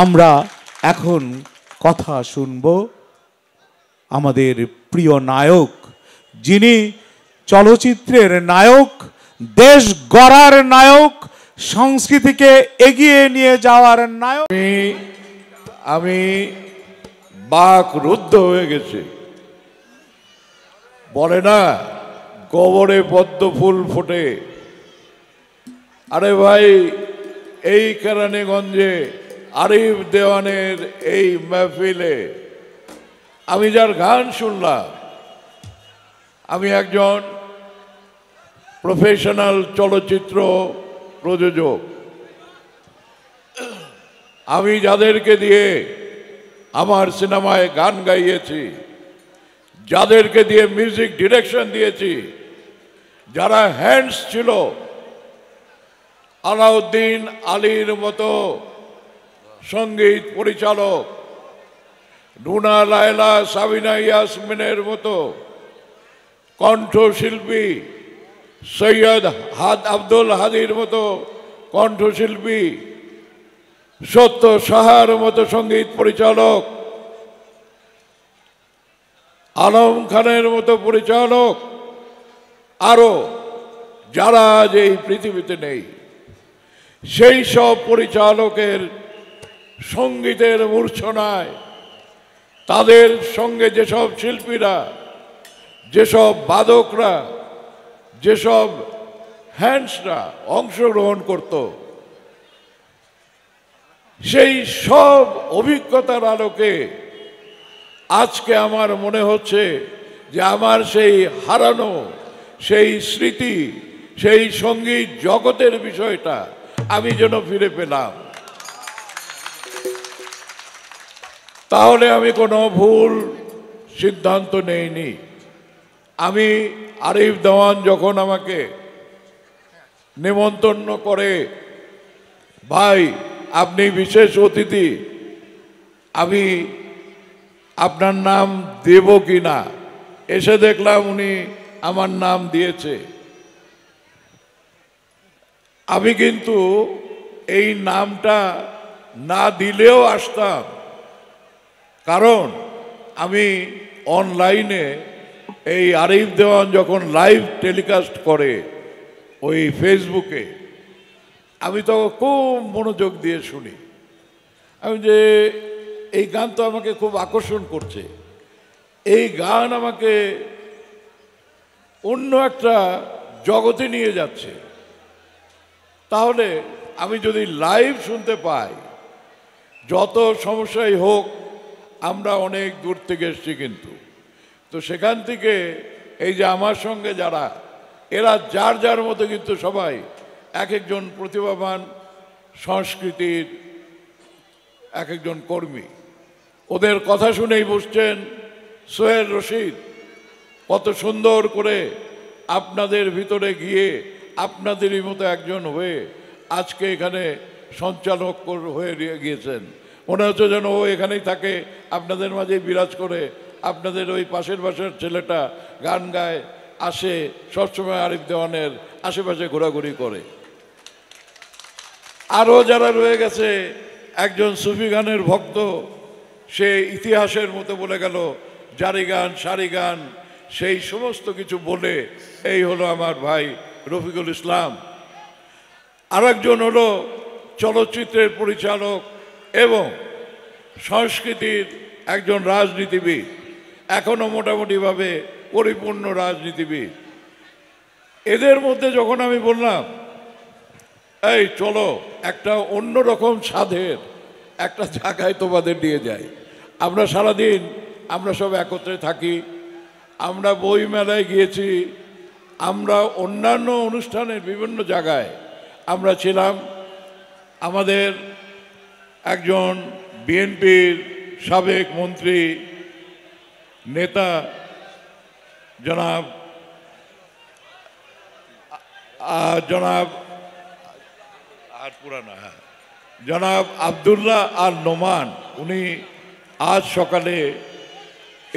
আমরা এখন কথা শুনব আমাদের প্রিয় নায়ক, যিনি চলচ্চিত্রের নায়ক, দেশ গড়ার নায়ক, সংস্কৃতিকে এগিয়ে নিয়ে যাওয়ার নায়ক। আমি বাক রুদ্ধ হয়ে গেছে, বলে না গোবরে পদ্ম ফুল ফোটে। আরে ভাই, এই কেরানীগঞ্জে আরিফ দেওয়ানের এই মাহফিলে আমি যার গান শুনলাম, আমি একজন প্রফেশনাল চলচ্চিত্র প্রযোজক। আমি যাদেরকে দিয়ে আমার সিনেমায় গান গাইয়েছি, যাদেরকে দিয়ে মিউজিক ডিরেকশন দিয়েছি, যারা হ্যান্ডস ছিল, আলাউদ্দিন আলীর মতো সঙ্গীত পরিচালক, রুনা লায়লা সাবিনা ইয়াসমিনের মতো কণ্ঠশিল্পী, সৈয়দ আব্দুল হাদির মতো কণ্ঠশিল্পী, সত্য সাহার মতো সঙ্গীত পরিচালক, আলম খানের মতো পরিচালক, আরো যারা আজ এই পৃথিবীতে নেই, সেই সব পরিচালকের সঙ্গীতের মূর্ছনায় তাদের সঙ্গে যেসব শিল্পীরা, যেসব বাদকরা, যেসব হ্যান্ডসরা অংশগ্রহণ করত, সেই সব অভিজ্ঞতার আলোকে আজকে আমার মনে হচ্ছে যে আমার সেই হারানো সেই স্মৃতি, সেই সঙ্গীত জগতের বিষয়টা আমি যেন ফিরে পেলাম। তাহলে আমি কোনো ভুল সিদ্ধান্ত নেইনি। আমি আরিফ দেওয়ান যখন আমাকে নিমন্ত্রণ করে, ভাই আপনি বিশেষ অতিথি, আমি আপনার নাম দেব কি না, এসে দেখলাম উনি আমার নাম দিয়েছে। আমি কিন্তু এই নামটা না দিলেও আসতাম, কারণ আমি অনলাইনে এই আরিফ দেওয়ান যখন লাইভ টেলিকাস্ট করে ওই ফেসবুকে, আমি তো খুব মনোযোগ দিয়ে শুনি। আমি যে এই গান তো আমাকে খুব আকর্ষণ করছে, এই গান আমাকে অন্য একটা জগতে নিয়ে যাচ্ছে। তাহলে আমি যদি লাইভ শুনতে পাই, যত সমস্যাই হোক, আমরা অনেক দূর থেকে এসছি, কিন্তু তো সেখান থেকে এই যে আমার সঙ্গে যারা, এরা যার যার মতো কিন্তু সবাই এক একজন প্রতিভাবান সংস্কৃতির এক একজন কর্মী। ওদের কথা শুনেই বুঝছেন সোহেল রশিদ কত সুন্দর করে আপনাদের ভিতরে গিয়ে আপনাদেরই মতো একজন হয়ে আজকে এখানে সঞ্চালক হয়ে গিয়েছেন। মনে হচ্ছে যেন ও এখানেই থাকে, আপনাদের মাঝেই বিরাজ করে, আপনাদের ওই পাশের বাসার ছেলেটা গান গায়, আসে সবসময় আরিফ দেওয়ানের আশেপাশে ঘোরাঘুরি করে। আরও যারা রয়ে গেছে, একজন সুফি গানের ভক্ত, সে ইতিহাসের মতো বলে গেল, জারি গান সারি গান সেই সমস্ত কিছু বলে, এই হলো আমার ভাই রফিকুল ইসলাম। আর একজন হলো চলচ্চিত্রের পরিচালক এবং সংস্কৃতির একজন রাজনীতিবিদ, এখনো মোটামুটিভাবে পরিপূর্ণ রাজনীতিবিদ। এদের মধ্যে যখন আমি বললাম, এই চলো একটা অন্যরকম স্বাদের একটা জায়গায় তোমাদের নিয়ে যাই, আমরা সারাদিন আমরা সব একত্রে থাকি, আমরা বই মেলায় গিয়েছি, আমরা অন্যান্য অনুষ্ঠানের বিভিন্ন জায়গায় আমরা ছিলাম। আমাদের একজন বিএনপির সাবেক মন্ত্রী নেতা জনাব আব্দুল্লাহ আল নোমান, উনি আজ সকালে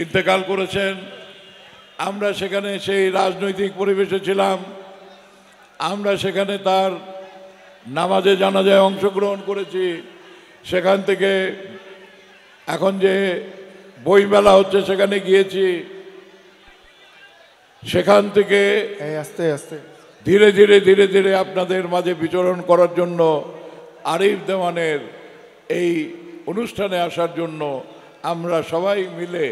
ইন্তেকাল করেছেন। আমরা সেখানে সেই রাজনৈতিক পরিবেশে ছিলাম, আমরা সেখানে তার নামাজে জানাজায় অংশগ্রহণ করেছি। সেখান থেকে এখন যে বইমেলা হচ্ছে সেখানে গিয়েছি, সেখান থেকে আস্তে আস্তে ধীরে ধীরে ধীরে ধীরে আপনাদের মাঝে বিচরণ করার জন্য আরিফ দেওয়ানের এই অনুষ্ঠানে আসার জন্য আমরা সবাই মিলে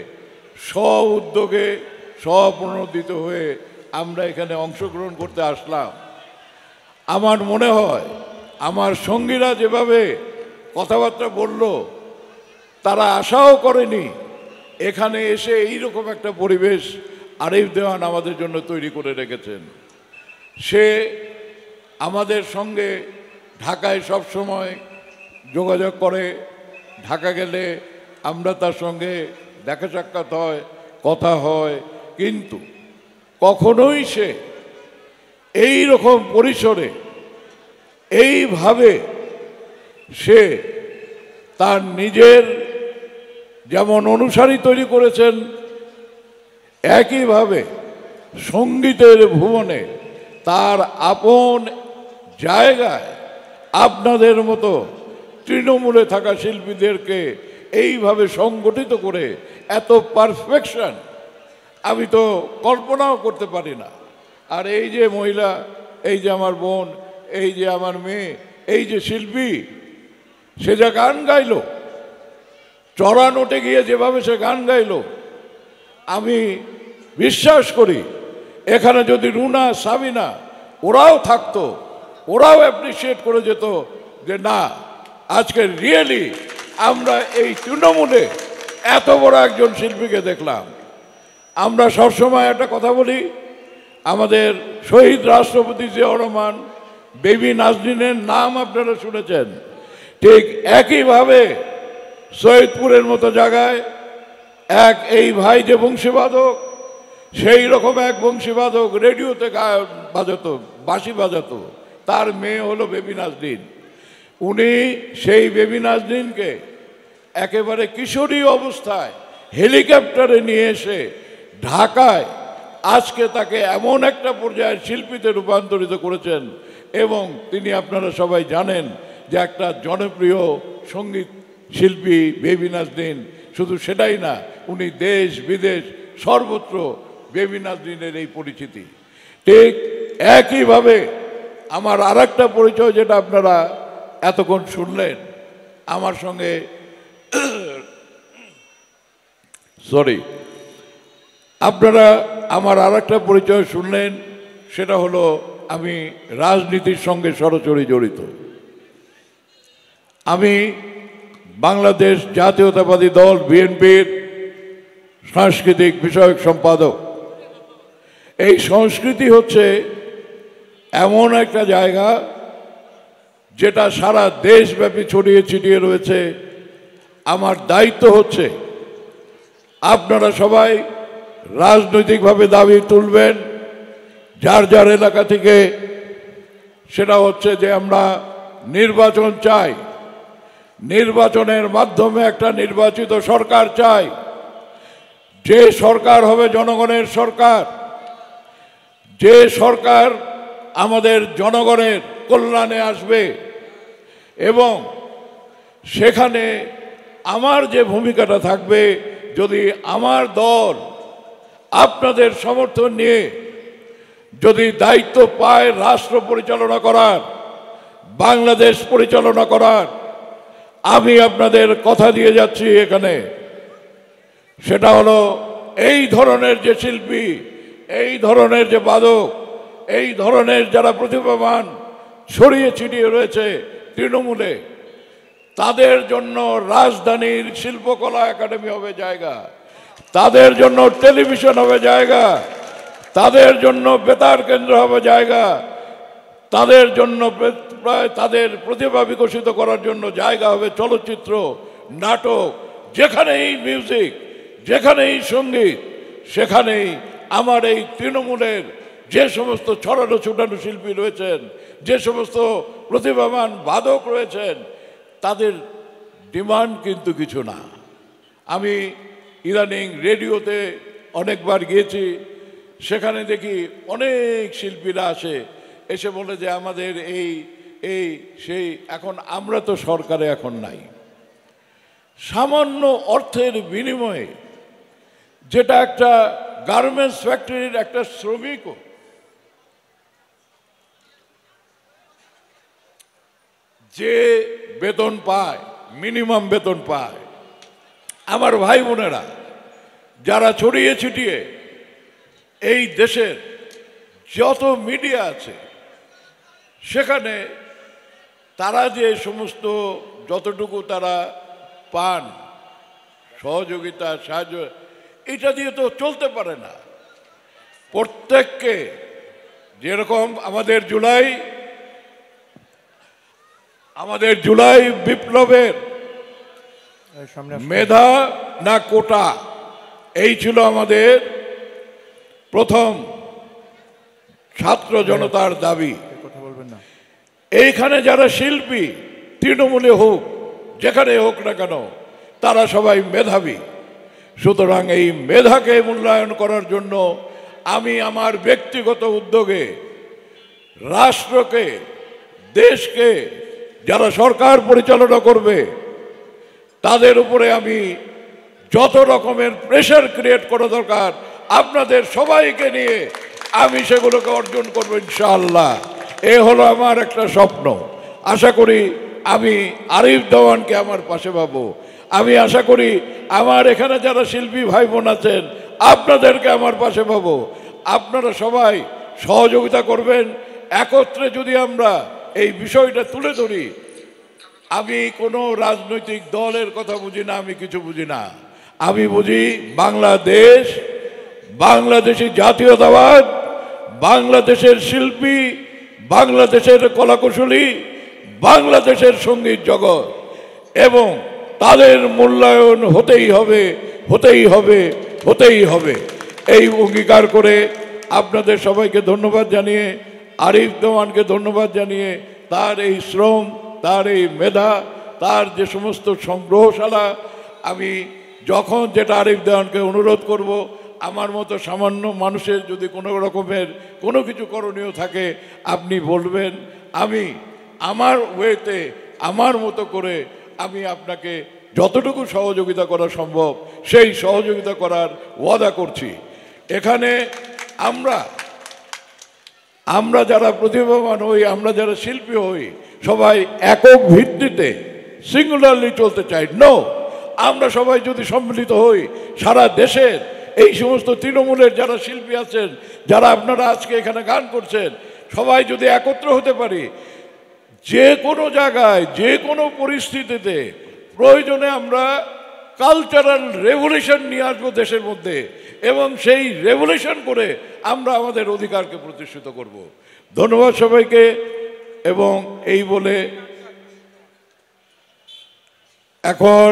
স্ব উদ্যোগে স্বপ্রণোদিত হয়ে আমরা এখানে অংশগ্রহণ করতে আসলাম। আমার মনে হয় আমার সঙ্গীরা যেভাবে কথাবার্তা বলল, তারা আশাও করেনি এখানে এসে এইরকম একটা পরিবেশ আরিফ দেওয়ান আমাদের জন্য তৈরি করে রেখেছেন। সে আমাদের সঙ্গে ঢাকায় সব সময় যোগাযোগ করে, ঢাকা গেলে আমরা তার সঙ্গে দেখা সাক্ষাৎ হয়, কথা হয়, কিন্তু কখনোই সে এই রকম পরিসরে এইভাবে সে তার নিজের যেমন অনুসারী তৈরি করেছেন, একইভাবে সঙ্গীতের ভুবনে তার আপন জায়গায় আপনাদের মতো তৃণমূলে থাকা শিল্পীদেরকে এইভাবে সংগঠিত করে এত পারফেকশন আমি তো কল্পনাও করতে পারি না। আর এই যে মহিলা, এই যে আমার বোন, এই যে আমার মেয়ে, এই যে শিল্পী, সে যা গান গাইল, চড়া নোটে গিয়ে যেভাবে সে গান গাইল, আমি বিশ্বাস করি এখানে যদি রুনা, সাবিনা ওরাও থাকতো, ওরাও অ্যাপ্রিসিয়েট করে যেত যে না, আজকে রিয়েলি আমরা এই তৃণমূলে এত বড় একজন শিল্পীকে দেখলাম। আমরা সবসময় একটা কথা বলি, আমাদের শহীদ রাষ্ট্রপতি জিয়াউর রহমান, বেবি নাজনীনের নাম আপনারা শুনেছেন, ঠিক একইভাবে সৈয়দপুরের মতো জায়গায় এই ভাই যে বংশীবাদক, সেই রকম এক বংশীবাদক রেডিওতে বাজাতো, বাঁশি বাজাতো, তার মেয়ে হলো বেবি নাজনীন। উনি সেই বেবি নাজনীনকে একেবারে কিশোরী অবস্থায় হেলিকপ্টারে নিয়ে এসে ঢাকায় আজকে তাকে এমন একটা পর্যায়ের শিল্পীতে রূপান্তরিত করেছেন, এবং তিনি আপনারা সবাই জানেন যে একটা জনপ্রিয় সঙ্গীত শিল্পী বেবি নাজনীন। শুধু সেটাই না, উনি দেশ বিদেশ সর্বত্র বেবি নাজনীনের এই পরিচিতি। ঠিক একইভাবে আমার আর একটা পরিচয়, যেটা আপনারা এতক্ষণ শুনলেন আমার সঙ্গে, আপনারা আমার আর একটা পরিচয় শুনলেন, সেটা হলো আমি রাজনীতির সঙ্গে সরাসরি জড়িত। আমি বাংলাদেশ জাতীয়তাবাদী দল বিএনপির সাংস্কৃতিক বিষয়ক সম্পাদক। এই সংস্কৃতি হচ্ছে এমন একটা জায়গা যেটা সারা দেশব্যাপী ছড়িয়ে ছিটিয়ে রয়েছে। আমার দায়িত্ব হচ্ছে আপনারা সবাই রাজনৈতিকভাবে দাবি তুলবেন যার যার এলাকা থেকে। সেটা হচ্ছে যে আমরা নির্বাচন চাই, নির্বাচনের মাধ্যমে একটা নির্বাচিত সরকার চাই, যে সরকার হবে জনগণের সরকার, যে সরকার আমাদের জনগণের কল্যাণে আসবে, এবং সেখানে আমার যে ভূমিকাটা থাকবে, যদি আমার দল আপনাদের সমর্থন নিয়ে যদি দায়িত্ব পায় রাষ্ট্র পরিচালনা করার, বাংলাদেশ পরিচালনা করার, আমি আপনাদের কথা দিয়ে যাচ্ছি এখানে, সেটা হলো এই ধরনের যে শিল্পী, এই ধরনের যে বাদক, এই ধরনের যারা প্রতিভাবান ছড়িয়ে ছিটিয়ে রয়েছে তৃণমূলে, তাদের জন্য রাজধানীর শিল্পকলা একাডেমি হবে জায়গা, তাদের জন্য টেলিভিশন হবে জায়গা, তাদের জন্য বেতার কেন্দ্র হবে জায়গা, তাদের জন্য প্রায় তাদের প্রতিভা বিকশিত করার জন্য জায়গা হবে চলচ্চিত্র, নাটক, যেখানেই মিউজিক, যেখানেই সঙ্গীত, সেখানেই আমার এই তৃণমূলের যে সমস্ত ছড়ানো ছুটানো শিল্পী রয়েছেন, যে সমস্ত প্রতিভাবান বাদক রয়েছেন, তাদের ডিমান্ড কিন্তু কিছু না। আমি ইদানিং রেডিওতে অনেকবার গিয়েছি, সেখানে দেখি অনেক শিল্পীরা আসে, এসে বলে যে আমাদের এই সেই, এখন আমরা তো সরকারে এখন নাই, সামান্য অর্থের বিনিময়ে, যেটা একটা গার্মেন্টস ফ্যাক্টরির একটা শ্রমিকও যে বেতন পায়, মিনিমাম বেতন পায়, আমার ভাই বোনেরা যারা ছড়িয়ে ছিটিয়ে এই দেশের যত মিডিয়া আছে সেখানে তারা যে সমস্ত যতটুকু তারা পান সহযোগিতা সাহায্য, এটা দিয়ে তো চলতে পারে না। প্রত্যেককে যেরকম আমাদের জুলাই বিপ্লবের মেধা না কোটা, এই ছিল আমাদের প্রথম ছাত্র জনতার দাবি। এইখানে যারা শিল্পী, তৃণমূলে হোক যেখানে হোক না কেন, তারা সবাই মেধাবী। সুতরাং এই মেধাকে মূল্যায়ন করার জন্য আমি আমার ব্যক্তিগত উদ্যোগে রাষ্ট্রকে, দেশকে, যারা সরকার পরিচালনা করবে তাদের উপরে আমি যত রকমের প্রেশার ক্রিয়েট করা দরকার আপনাদের সবাইকে নিয়ে আমি সেগুলোকে অর্জন করবো ইনশাআল্লাহ। এ হলো আমার একটা স্বপ্ন। আশা করি আমি আরিফ দেওয়ানকে আমার পাশে পাবো। আমি আশা করি আমার এখানে যারা শিল্পী ভাই বোন আছেন আপনাদেরকে আমার পাশে পাবো। আপনারা সবাই সহযোগিতা করবেন। একত্রে যদি আমরা এই বিষয়টা তুলে ধরি, আমি কোনো রাজনৈতিক দলের কথা বুঝি না, আমি কিছু বুঝি না। আমি বুঝি বাংলাদেশ, বাংলাদেশি জাতীয়তাবাদ, বাংলাদেশের শিল্পী, বাংলাদেশের কলাকুশলী, বাংলাদেশের সঙ্গীত জগৎ, এবং তাদের মূল্যায়ন হতেই হবে, হতেই হবে, হতেই হবে। এই অঙ্গীকার করে আপনাদের সবাইকে ধন্যবাদ জানিয়ে, আরিফ দেওয়ানকে ধন্যবাদ জানিয়ে, তার এই শ্রম, তার এই মেধা, তার যে সমস্ত সংগ্রহশালা, আমি যখন যেটা আরিফ দেওয়ানকে অনুরোধ করব, আমার মতো সামান্য মানুষের যদি কোনো রকমের কোনো কিছু করণীয় থাকে আপনি বলবেন, আমি আমার ওয়েতে আমার মতো করে আমি আপনাকে যতটুকু সহযোগিতা করা সম্ভব সেই সহযোগিতা করার ওয়াদা করছি। এখানে আমরা যারা প্রতিভাবান হই, আমরা যারা শিল্পী হই, সবাই একক ভিত্তিতে সিঙ্গুলারলি চলতে চাই। নো, আমরা সবাই যদি সম্মিলিত হই, সারা দেশের এই সমস্ত তৃণমূলের যারা শিল্পী আছেন, যারা আপনারা আজকে এখানে গান করছেন, সবাই যদি একত্র হতে পারি, যে কোনো জায়গায় যে কোনো পরিস্থিতিতে প্রয়োজনে আমরা কালচারাল রেভলিউশন নিয়ে আসবো দেশের মধ্যে, এবং সেই রেভলিউশন করে আমরা আমাদের অধিকারকে প্রতিষ্ঠিত করব। ধন্যবাদ সবাইকে। এবং এই বলে এখন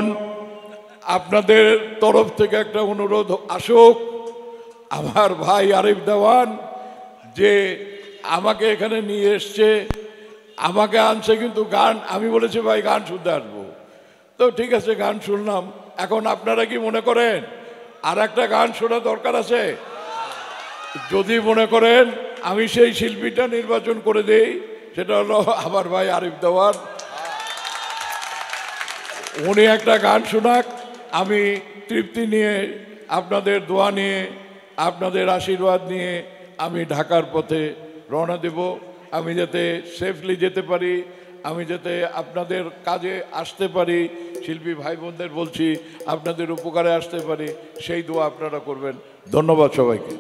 আপনাদের তরফ থেকে একটা অনুরোধ আসুক। আমার ভাই আরিফ দেওয়ান যে আমাকে এখানে নিয়ে এসছে, আমাকে আনছে কিন্তু গান, আমি বলেছি ভাই গান শুনতে আসবো, তো ঠিক আছে গান শুনলাম। এখন আপনারা কি মনে করেন আর একটা গান শোনা দরকার আছে? যদি মনে করেন আমি সেই শিল্পীটা নির্বাচন করে দেই, সেটা হলো আমার ভাই আরিফ দেওয়ান। উনি একটা গান শোনাক, আমি তৃপ্তি নিয়ে, আপনাদের দোয়া নিয়ে, আপনাদের আশীর্বাদ নিয়ে আমি ঢাকার পথে রওনা দেব। আমি যাতে সেফলি যেতে পারি, আমি যাতে আপনাদের কাজে আসতে পারি, শিল্পী ভাই বোনদের বলছি আপনাদের উপকারে আসতে পারি, সেই দোয়া আপনারা করবেন। ধন্যবাদ সবাইকে।